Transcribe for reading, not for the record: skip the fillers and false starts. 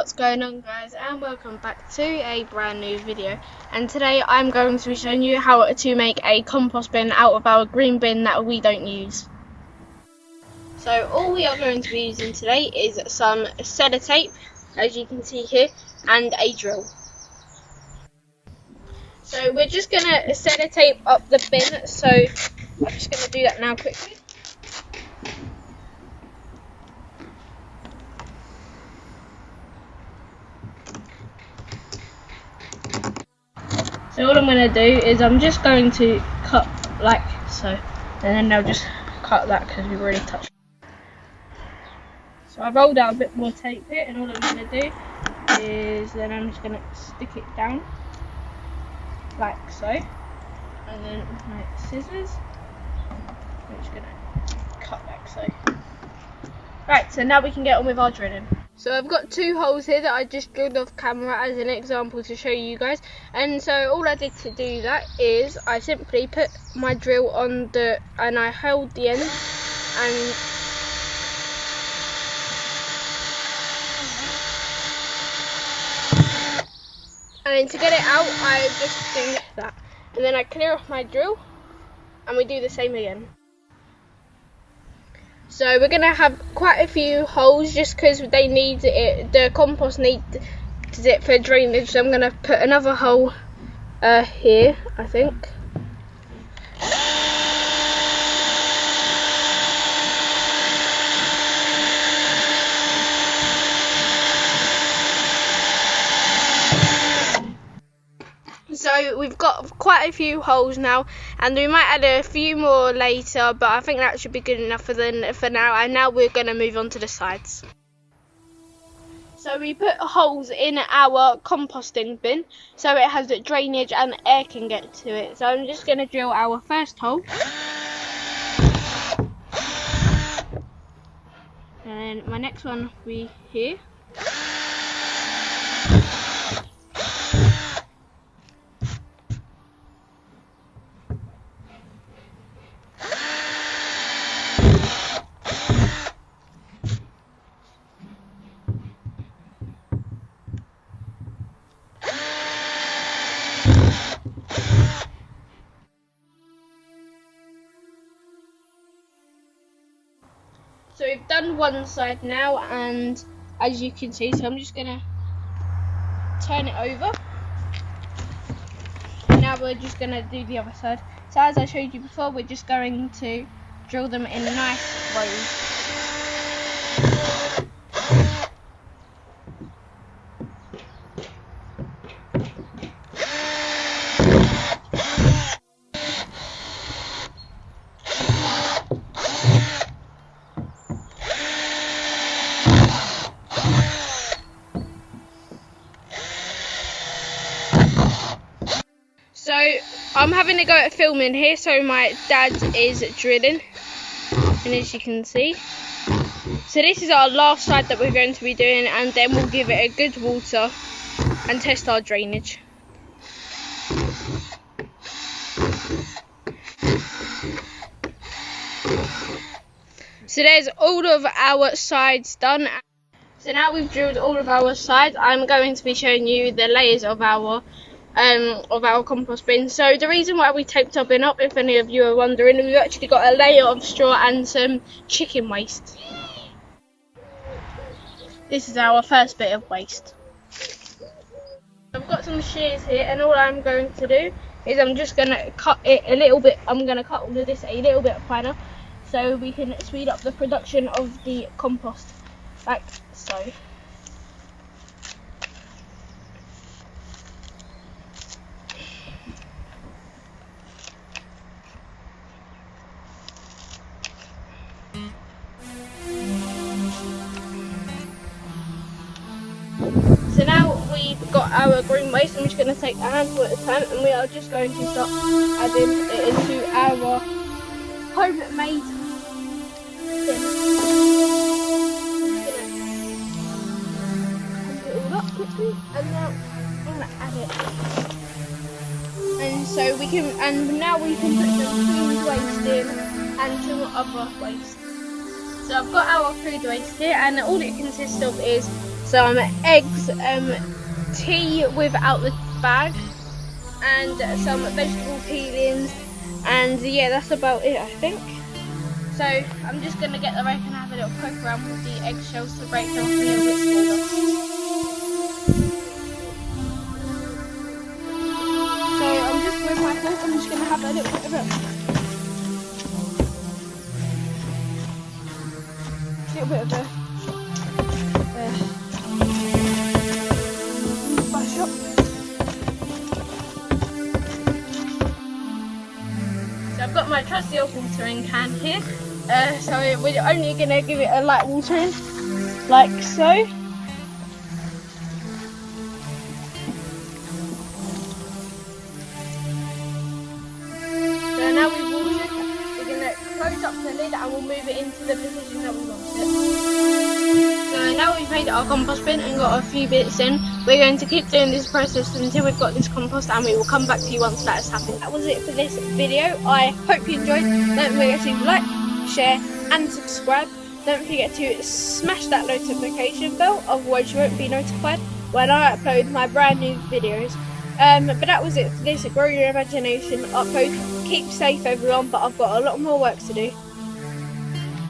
What's going on, guys, and welcome back to a brand new video. And today I'm going to be showing you how to make a compost bin out of our green bin that we don't use. So all we are going to be using today is some sellotape, as you can see here, and a drill. So we're just going to sellotape up the bin, so I'm just going to do that now quickly. So all I'm going to do is I'm just going to cut like so, and then I'll just cut that because we've already touched it. So I've rolled out a bit more tape here, and all I'm going to do is then I'm just going to stick it down like so, and then with my scissors I'm just going to cut like so. Right, so now we can get on with our drilling. So I've got two holes here that I just drilled off camera as an example to show you guys, and so all I did to do that is I simply put my drill on and I held the end, and then to get it out I just do that, and then I clear off my drill and we do the same again. So we're going to have quite a few holes just because they need it, the compost needs it for drainage. So I'm going to put another hole here, I think. So we've got quite a few holes now, and we might add a few more later, but I think that should be good enough for now. And now we're going to move on to the sides. So we put holes in our composting bin so it has drainage and air can get to it. So I'm just going to drill our first hole, and then my next one will be here. So we've done one side now, and as you can see, so I'm just going to turn it over. Now we're just going to do the other side. So as I showed you before, we're just going to drill them in nice rows. So I'm having a go at filming here, so my dad is drilling, and as you can see, so this is our last side that we're going to be doing, and then we'll give it a good water and test our drainage. So there's all of our sides done. So now we've drilled all of our sides, I'm going to be showing you the layers of our compost bin. So the reason why we taped our bin up, if any of you are wondering, we've actually got a layer of straw and some chicken waste. This is our first bit of waste. I've got some shears here, and all I'm going to do is I'm just going to cut it a little bit. I'm going to cut all of this a little bit finer so we can speed up the production of the compost, like so. So now we've got our green waste, I'm just going to take a handful at a time, and we are just going to start adding it into our homemade bin. Pump it all up quickly, and now I'm going to add it. And so we can, and now we can put some food waste in and some other waste. So I've got our food waste here, and all it consists of is some eggs, tea without the bag, and some vegetable peelings, and yeah, that's about it, I think. So I'm just going to get the rake and have a little poke around with the eggshells to break them off a little bit smaller. So I'm just with my fork, I'm just going to have a little bit of it. Bash up. So I've got my trusty old watering can here. So we're only going to give it a light watering, like so. So now we've watered, we're going to close up the lid and we'll move it into the position that we want it. So now we've made our compost bin and got a few bits in, we're going to keep doing this process until we've got this compost, and we will come back to you once that has happened. That was it for this video. I hope you enjoyed. Don't forget to like, share and subscribe. Don't forget to smash that notification bell, otherwise you won't be notified when I upload my brand new videos. But that was it for this Grow Your Imagination upload. Keep safe everyone, but I've got a lot more work to do.